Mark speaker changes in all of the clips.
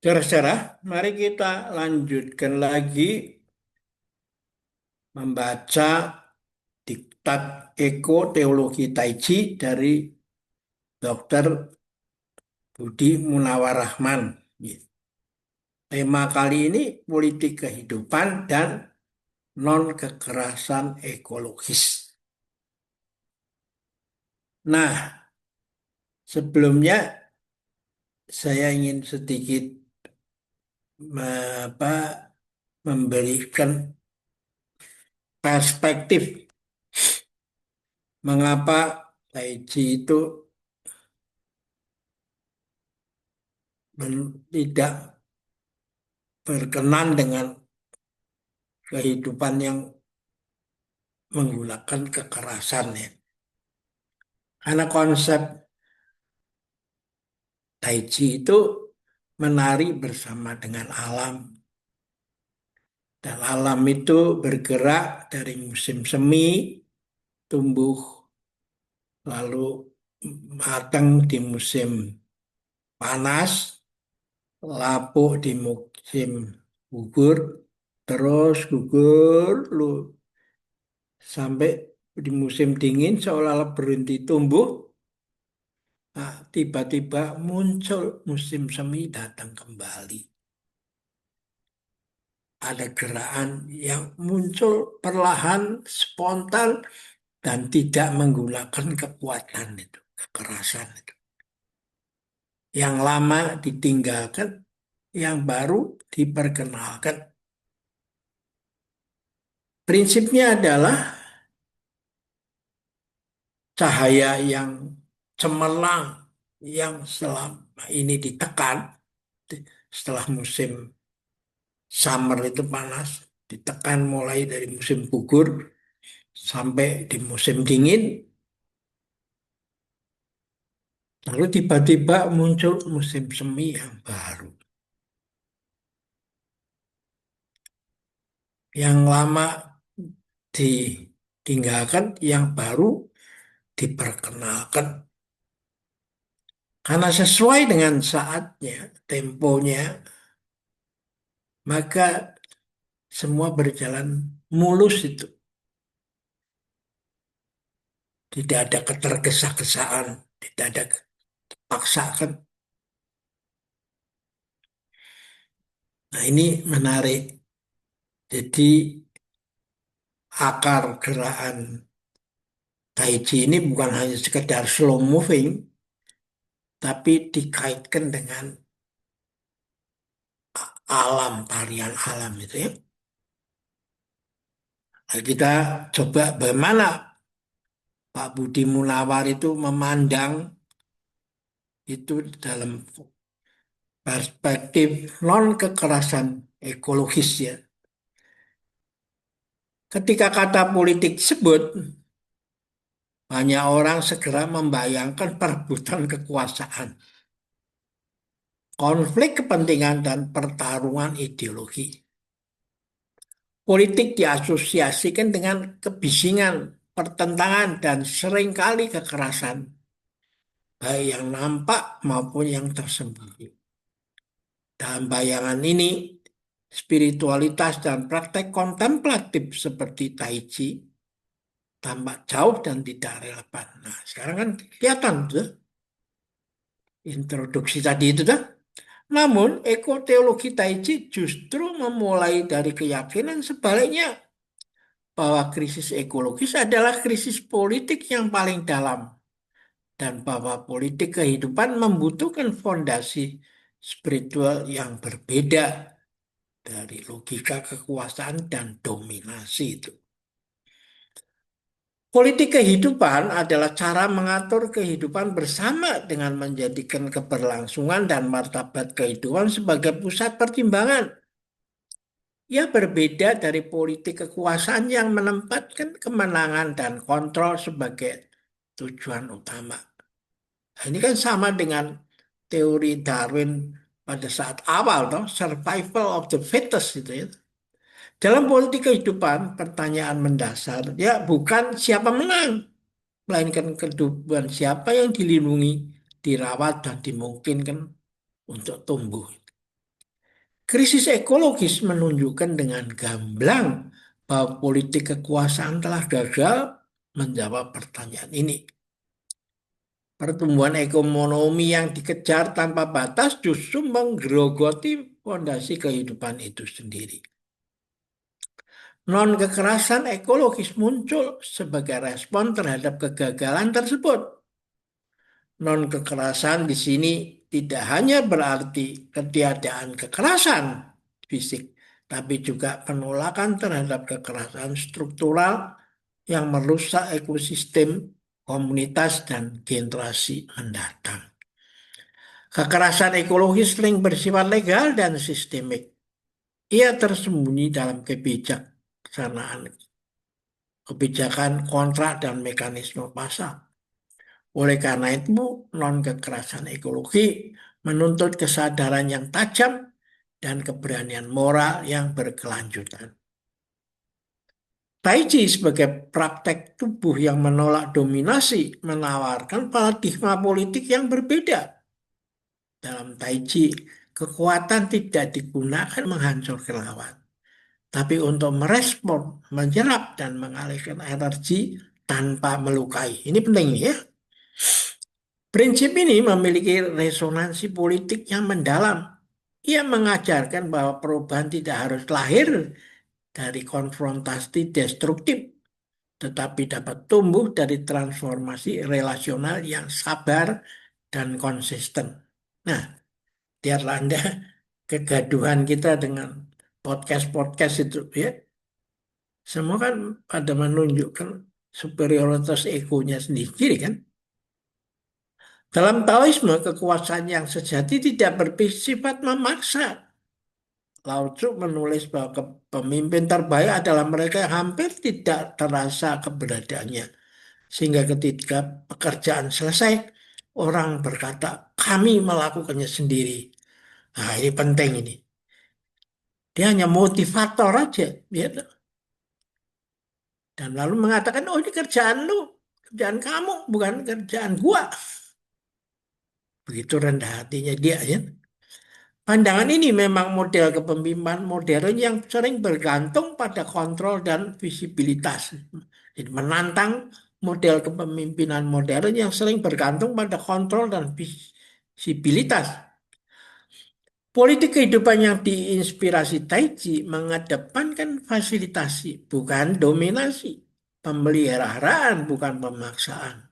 Speaker 1: Saudara-saudara, mari kita lanjutkan lagi membaca Diktat Eko Teologi Taiji dari Dr. Budi Munawar Rahman. Tema kali ini politik kehidupan dan non-kekerasan ekologis. Nah, sebelumnya saya ingin sedikit memberikan perspektif mengapa Taiji itu tidak berkenan dengan kehidupan yang menggunakan kekerasan ya. Karena konsep Taiji itu menari bersama dengan alam. Dan alam itu bergerak dari musim semi, tumbuh, lalu matang di musim panas, lapuk di musim gugur, terus gugur, sampai di musim dingin seolah-olah berhenti tumbuh. Nah, tiba-tiba muncul musim semi datang kembali. Ada gerakan yang muncul perlahan, spontan, dan tidak menggunakan kekuatan itu, kekerasan itu. Yang lama ditinggalkan, yang baru diperkenalkan. Prinsipnya adalah cahaya yang cemerlang, yang selama ini ditekan, setelah musim summer itu panas, ditekan mulai dari musim gugur sampai di musim dingin, lalu tiba-tiba muncul musim semi yang baru. Yang lama ditinggalkan, yang baru diperkenalkan. Karena sesuai dengan saatnya, temponya, maka semua berjalan mulus itu. Tidak ada ketergesa-gesaan, tidak ada paksaan. Nah ini menarik. Jadi akar gerakan Taiji ini bukan hanya sekedar slow moving, tapi dikaitkan dengan alam, tarian alam itu ya. Nah, kita coba bagaimana Pak Budi Munawar itu memandang itu dalam perspektif non kekerasan ekologis ya. Ketika kata politik disebut, banyak orang segera membayangkan perebutan kekuasaan, konflik kepentingan dan pertarungan ideologi. Politik diasosiasikan dengan kebisingan, pertentangan, dan seringkali kekerasan, baik yang nampak maupun yang tersembunyi. Dalam bayangan ini, spiritualitas dan praktek kontemplatif seperti Tai Chi tampak jauh dan tidak relevan. Nah, sekarang kan kelihatan tuh, introduksi tadi itu tuh. Namun, ekoteologi Taiji justru memulai dari keyakinan sebaliknya bahwa krisis ekologis adalah krisis politik yang paling dalam dan bahwa politik kehidupan membutuhkan fondasi spiritual yang berbeda dari logika kekuasaan dan dominasi itu. Politik kehidupan adalah cara mengatur kehidupan bersama dengan menjadikan keberlangsungan dan martabat kehidupan sebagai pusat pertimbangan. Ia berbeda dari politik kekuasaan yang menempatkan kemenangan dan kontrol sebagai tujuan utama. Nah, ini kan sama dengan teori Darwin pada saat awal, toh, survival of the fittest gitu ya. Dalam politik kehidupan, pertanyaan mendasar ya bukan siapa menang, melainkan kehidupan siapa yang dilindungi, dirawat dan dimungkinkan untuk tumbuh. Krisis ekologis menunjukkan dengan gamblang bahwa politik kekuasaan telah gagal menjawab pertanyaan ini. Pertumbuhan ekonomi yang dikejar tanpa batas justru menggerogoti fondasi kehidupan itu sendiri. Non-kekerasan ekologis muncul sebagai respon terhadap kegagalan tersebut. Non-kekerasan di sini tidak hanya berarti ketiadaan kekerasan fisik, tapi juga penolakan terhadap kekerasan struktural yang merusak ekosistem, komunitas, dan generasi mendatang. Kekerasan ekologis sering bersifat legal dan sistemik. Ia tersembunyi dalam kebijakan kontrak dan mekanisme pasar. Oleh karena itu, non-kekerasan ekologi menuntut kesadaran yang tajam dan keberanian moral yang berkelanjutan. Tai Chi sebagai praktek tubuh yang menolak dominasi menawarkan paradigma politik yang berbeda. Dalam Tai Chi, kekuatan tidak digunakan menghancurkan lawan, tapi untuk merespon, menyerap, dan mengalihkan energi tanpa melukai. Ini penting ya. Prinsip ini memiliki resonansi politik yang mendalam. Ia mengajarkan bahwa perubahan tidak harus lahir dari konfrontasi destruktif, tetapi dapat tumbuh dari transformasi relasional yang sabar dan konsisten. Nah, biarlah Anda kegaduhan kita dengan podcast-podcast itu ya, semua kan pada menunjukkan superioritas egonya sendiri kan. Dalam Taoisme, kekuasaan yang sejati tidak bersifat memaksa. Lao Tzu menulis bahwa pemimpin terbaik adalah mereka yang hampir tidak terasa keberadaannya. Sehingga ketika pekerjaan selesai, orang berkata, kami melakukannya sendiri. Nah, ini penting ini. Dia hanya motivator aja. Ya. Dan lalu mengatakan, oh ini kerjaan lu, kerjaan kamu, bukan kerjaan gua. Begitu rendah hatinya dia ya. Pandangan ini memang model kepemimpinan modern yang sering bergantung pada kontrol dan visibilitas. Jadi menantang model kepemimpinan modern yang sering bergantung pada kontrol dan visibilitas. Politik kehidupan yang diinspirasi Tai Chi mengedepankan fasilitasi, bukan dominasi. Pemeliharaan, bukan pemaksaan.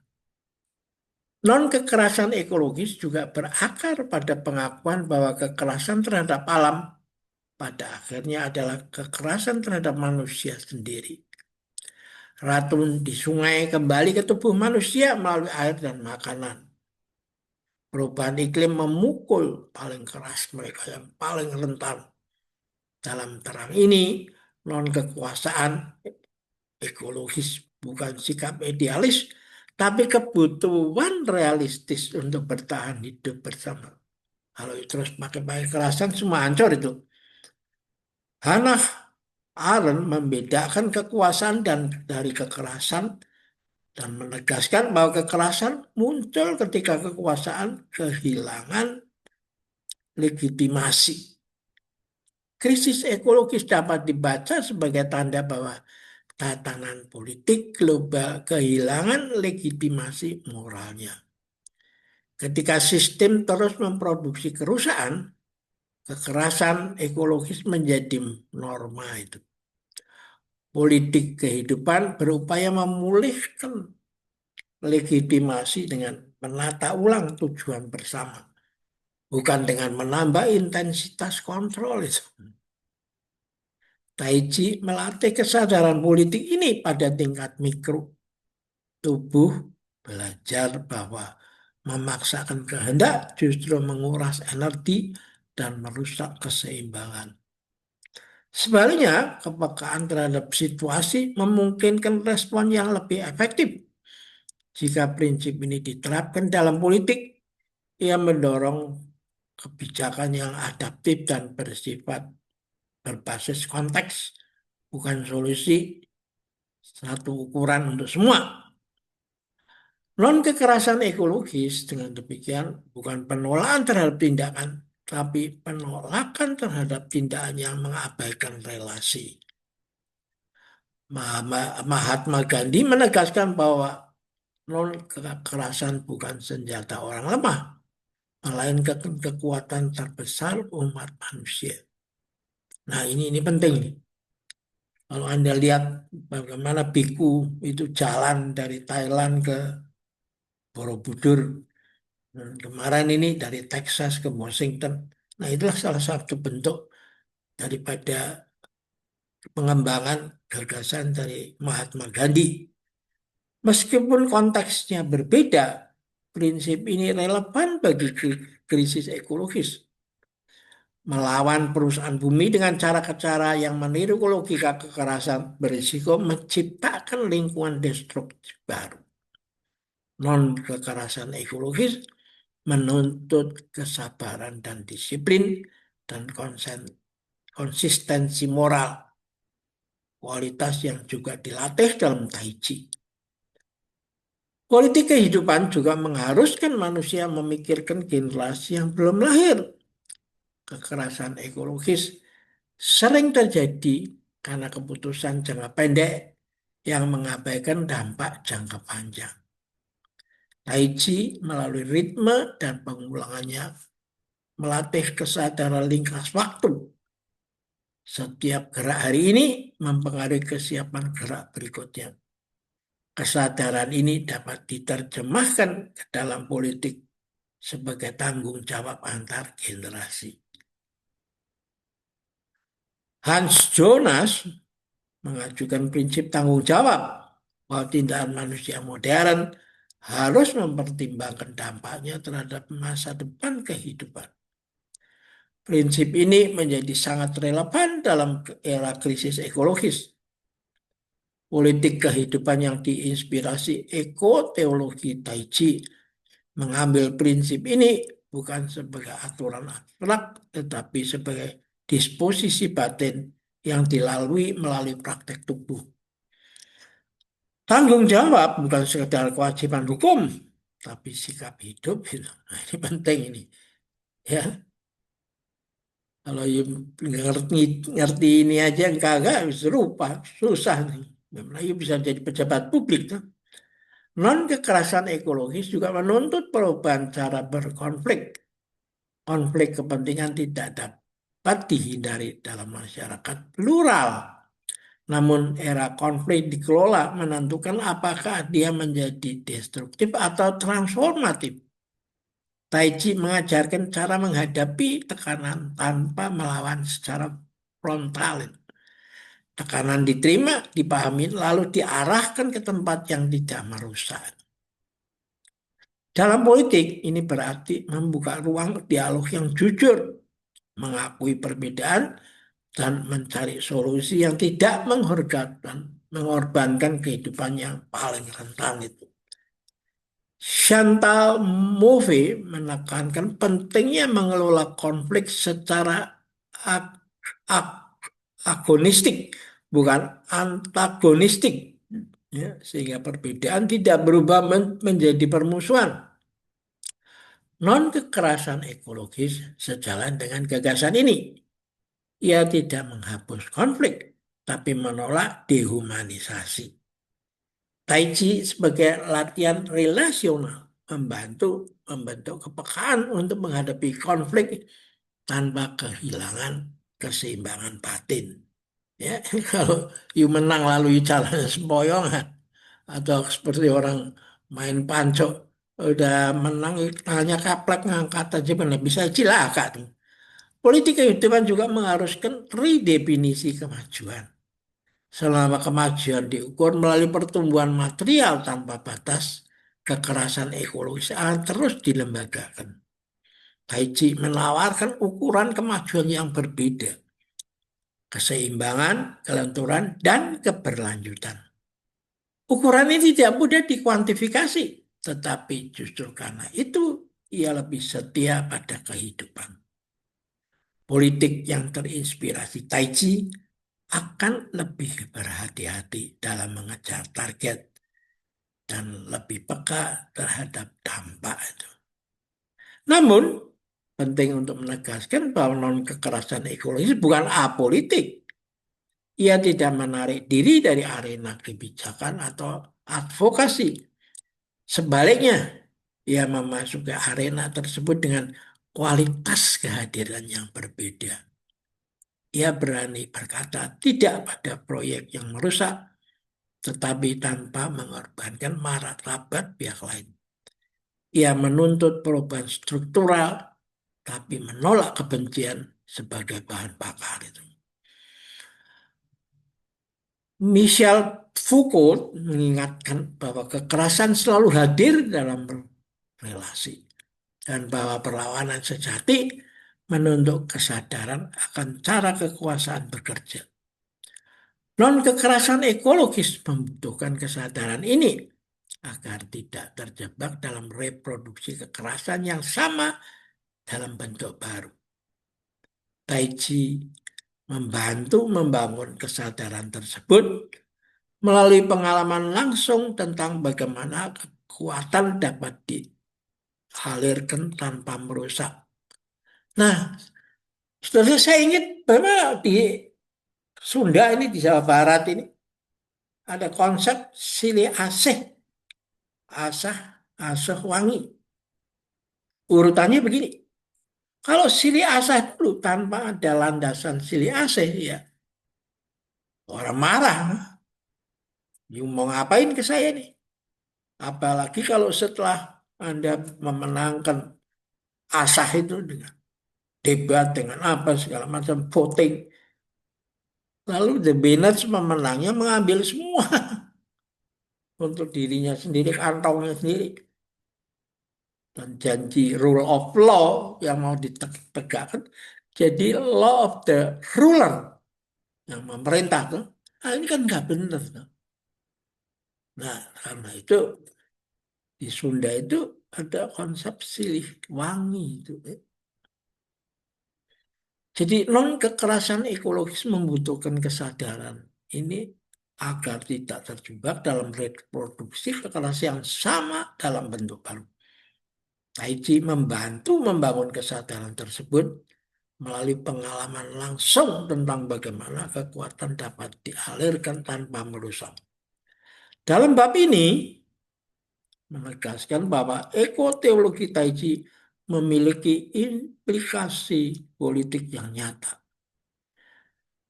Speaker 1: Non-kekerasan ekologis juga berakar pada pengakuan bahwa kekerasan terhadap alam pada akhirnya adalah kekerasan terhadap manusia sendiri. Racun di sungai kembali ke tubuh manusia melalui air dan makanan. Perubahan iklim memukul paling keras mereka yang paling rentan. Dalam terang ini, non-kekuasaan ekologis bukan sikap idealis, tapi kebutuhan realistis untuk bertahan hidup bersama. Kalau terus pakai kekerasan, semua hancur itu. Hannah Arendt membedakan kekuasaan dan dari kekerasan dan menegaskan bahwa kekerasan muncul ketika kekuasaan kehilangan legitimasi. Krisis ekologis dapat dibaca sebagai tanda bahwa tatanan politik global kehilangan legitimasi moralnya. Ketika sistem terus memproduksi kerusakan, kekerasan ekologis menjadi norma itu. Politik kehidupan berupaya memulihkan legitimasi dengan menata ulang tujuan bersama, bukan dengan menambah intensitas kontrol itu. Tai Chi melatih kesadaran politik ini pada tingkat mikro. Tubuh belajar bahwa memaksakan kehendak justru menguras energi dan merusak keseimbangan. Sebaliknya, kepekaan terhadap situasi memungkinkan respon yang lebih efektif. Jika prinsip ini diterapkan dalam politik, ia mendorong kebijakan yang adaptif dan bersifat berbasis konteks, bukan solusi satu ukuran untuk semua. Non-kekerasan ekologis dengan demikian bukan penolakan terhadap tindakan tapi penolakan terhadap tindakan yang mengabaikan relasi. Mahatma Gandhi menegaskan bahwa non kekerasan bukan senjata orang lemah, melainkan kekuatan terbesar umat manusia. Nah, ini penting. Kalau Anda lihat bagaimana biku itu jalan dari Thailand ke Borobudur, kemarin ini dari Texas ke Washington. Nah, itulah salah satu bentuk daripada pengembangan gagasan dari Mahatma Gandhi. Meskipun konteksnya berbeda, prinsip ini relevan bagi krisis ekologis. Melawan perusahaan bumi dengan cara-cara yang meniru logika kekerasan berisiko menciptakan lingkungan destruktif baru. Non-kekerasan ekologis menuntut kesabaran dan disiplin dan konsistensi moral, kualitas yang juga dilatih dalam Tai Chi. Politik kehidupan juga mengharuskan manusia memikirkan generasi yang belum lahir. Kekerasan ekologis sering terjadi karena keputusan jangka pendek yang mengabaikan dampak jangka panjang. Tai Chi melalui ritme dan pengulangannya melatih kesadaran lingkas waktu. Setiap gerak hari ini mempengaruhi kesiapan gerak berikutnya. Kesadaran ini dapat diterjemahkan ke dalam politik sebagai tanggung jawab antar generasi. Hans Jonas mengajukan prinsip tanggung jawab bahwa tindakan manusia modern harus mempertimbangkan dampaknya terhadap masa depan kehidupan. Prinsip ini menjadi sangat relevan dalam era krisis ekologis. Politik kehidupan yang diinspirasi ekoteologi Tai Chi mengambil prinsip ini bukan sebagai aturan abstrak, tetapi sebagai disposisi batin yang dilalui melalui praktek tubuh. Tanggung jawab bukan sekedar kewajiban hukum, tapi sikap hidup. Nah, ini penting ini. Ya, kalau ngerti ini aja kagak serupa, susah nih. Gimana bisa jadi pejabat publik tuh? Non-kekerasan ekologis juga menuntut perubahan cara berkonflik. Konflik kepentingan tidak dapat dihindari dalam masyarakat plural. Namun era konflik dikelola menentukan apakah dia menjadi destruktif atau transformatif. Tai Chi mengajarkan cara menghadapi tekanan tanpa melawan secara frontal. Tekanan diterima, dipahami, lalu diarahkan ke tempat yang tidak merusak. Dalam politik, ini berarti membuka ruang dialog yang jujur, mengakui perbedaan, dan mencari solusi yang tidak mengorbankan kehidupan yang paling rentan itu. Chantal Mouffe menekankan pentingnya mengelola konflik secara ag- ag- agonistik, bukan antagonistik, ya, sehingga perbedaan tidak berubah menjadi permusuhan. Non-kekerasan ekologis sejalan dengan gagasan ini. Ia tidak menghapus konflik, tapi menolak dehumanisasi. Tai Chi sebagai latihan relasional membentuk kepekaan untuk menghadapi konflik tanpa kehilangan keseimbangan batin. Ya, kalau you menang lalu you jalan sempoyongan atau seperti orang main panco udah menang hanya kaplek ngangkat aja mana bisa cilaka tuh. Politik kehidupan juga mengharuskan redefinisi kemajuan. Selama kemajuan diukur melalui pertumbuhan material tanpa batas, kekerasan ekologis akan terus dilembagakan. Tai Chi menawarkan ukuran kemajuan yang berbeda, keseimbangan, kelenturan, dan keberlanjutan. Ukuran ini tidak mudah dikuantifikasi, tetapi justru karena itu ia lebih setia pada kehidupan. Politik yang terinspirasi Tai Chi akan lebih berhati-hati dalam mengejar target dan lebih peka terhadap dampak itu. Namun, penting untuk menegaskan bahwa non-kekerasan ekologis bukan apolitik. Ia tidak menarik diri dari arena kebijakan atau advokasi. Sebaliknya, ia memasuki arena tersebut dengan kualitas kehadiran yang berbeda. Ia berani berkata tidak pada proyek yang merusak, tetapi tanpa mengorbankan martabat pihak lain. Ia menuntut perubahan struktural, tapi menolak kebencian sebagai bahan bakar itu. Michel Foucault mengingatkan bahwa kekerasan selalu hadir dalam relasi dan bahwa perlawanan sejati menuntut kesadaran akan cara kekuasaan bekerja. Non-kekerasan ekologis membutuhkan kesadaran ini agar tidak terjebak dalam reproduksi kekerasan yang sama dalam bentuk baru. Tai Chi membantu membangun kesadaran tersebut melalui pengalaman langsung tentang bagaimana kekuatan dapat dialirkan tanpa merusak. Nah, setelah saya ingat bahwa di Sunda ini, di Jawa Barat ini, ada konsep silih asih, asah, asuh wangi. Urutannya begini, kalau silih asah dulu tanpa ada landasan silih asih, ya orang marah. You mau ngapain ke saya nih? Apalagi kalau setelah Anda memenangkan asah itu dengan debat, dengan apa segala macam voting. Lalu The Bennett pemenangnya mengambil semua untuk dirinya sendiri, kantongnya sendiri. Dan janji rule of law yang mau ditegakkan jadi law of the ruler yang memerintah tuh. Nah, ini kan nggak benar tuh. Nah, karena itu di Sunda itu ada konsep silih wangi itu. Jadi non kekerasan ekologis membutuhkan kesadaran ini agar tidak terjebak dalam reproduksi kekerasan yang sama dalam bentuk baru. Tai Chi membantu membangun kesadaran tersebut melalui pengalaman langsung tentang bagaimana kekuatan dapat dialirkan tanpa merusak. Dalam bab ini, menegaskan bahwa ekoteologi Tai Chi memiliki implikasi politik yang nyata.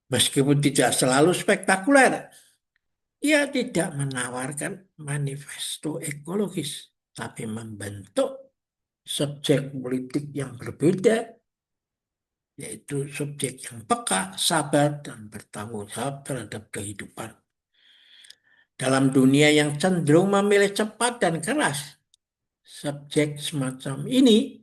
Speaker 1: Meskipun tidak selalu spektakuler, ia tidak menawarkan manifesto ekologis, tapi membentuk subjek politik yang berbeda, yaitu subjek yang peka, sabar, dan bertanggung jawab terhadap kehidupan. Dalam dunia yang cenderung memilih cepat dan keras, subjek semacam ini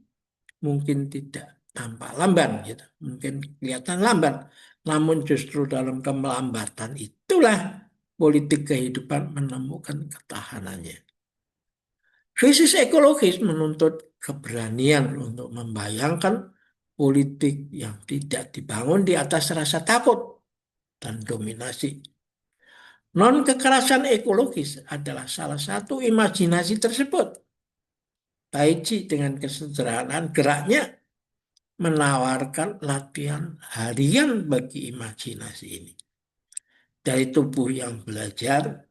Speaker 1: mungkin tidak tampak lamban, gitu. Mungkin kelihatan lamban, namun justru dalam kemelambatan itulah politik kehidupan menemukan ketahanannya. Krisis ekologis menuntut keberanian untuk membayangkan politik yang tidak dibangun di atas rasa takut dan dominasi. Non-kekerasan ekologis adalah salah satu imajinasi tersebut. Tai Chi dengan kesederhanaan geraknya menawarkan latihan harian bagi imajinasi ini. Dari tubuh yang belajar,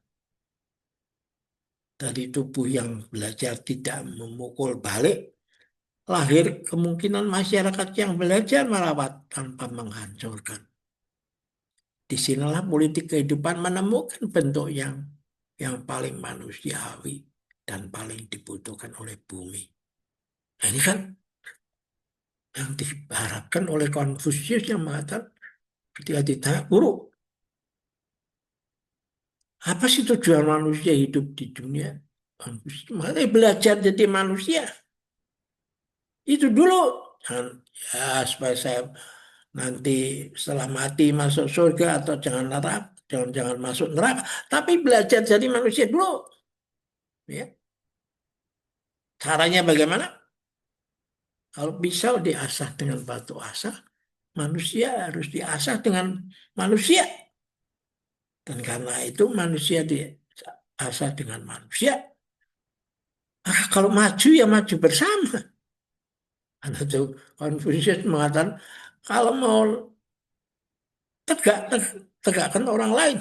Speaker 1: dari tubuh yang belajar tidak memukul balik, lahir kemungkinan masyarakat yang belajar merawat tanpa menghancurkan. Disinilah politik kehidupan menemukan bentuk yang paling manusiawi dan paling dibutuhkan oleh bumi. Nah, ini kan yang diharapkan oleh Konfusius yang mengatakan ketika ditanya guru, apa sih tujuan manusia hidup di dunia? Konfusius makanya belajar jadi manusia. Itu dulu. Jangan, ya supaya saya nanti setelah mati masuk surga atau jangan neraka, jangan masuk neraka, tapi belajar jadi manusia dulu. Ya. Caranya bagaimana? Kalau pisau diasah dengan batu asah, manusia harus diasah dengan manusia. Dan karena itu manusia diasah dengan manusia. Maka kalau maju ya maju bersama. Karena itu Konfusius mengatakan kalau mau tegakkan orang lain.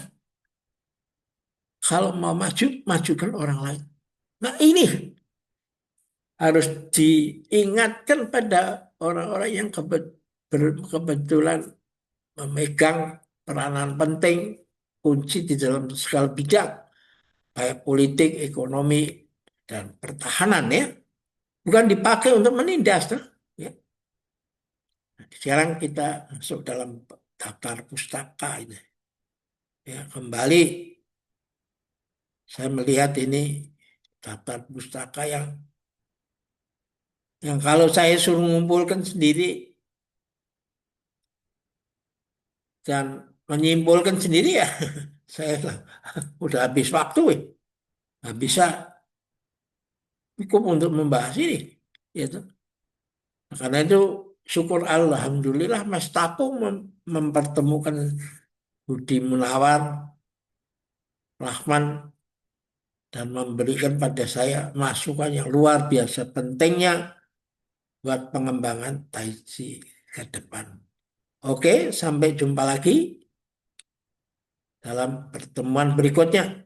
Speaker 1: Kalau mau maju, majukan orang lain. Nah ini harus diingatkan pada orang-orang yang kebetulan memegang peranan penting kunci di dalam segala bidang, baik politik, ekonomi, dan pertahanan ya. Bukan dipakai untuk menindas, tuh. Ya. Nah, sekarang kita masuk dalam daftar pustaka ini. Ya, kembali saya melihat ini daftar pustaka yang kalau saya suruh mengumpulkan sendiri dan menyimpulkan sendiri ya saya lah, udah habis waktu ya. Nggak bisa cukup untuk membahas ini. Gitu. Nah, karena itu syukur Allah, Alhamdulillah Mas Tapung mempertemukan Budi Munawar, Rahman, dan memberikan pada saya masukan yang luar biasa pentingnya buat pengembangan Tai Chi ke depan. Oke, sampai jumpa lagi dalam pertemuan berikutnya.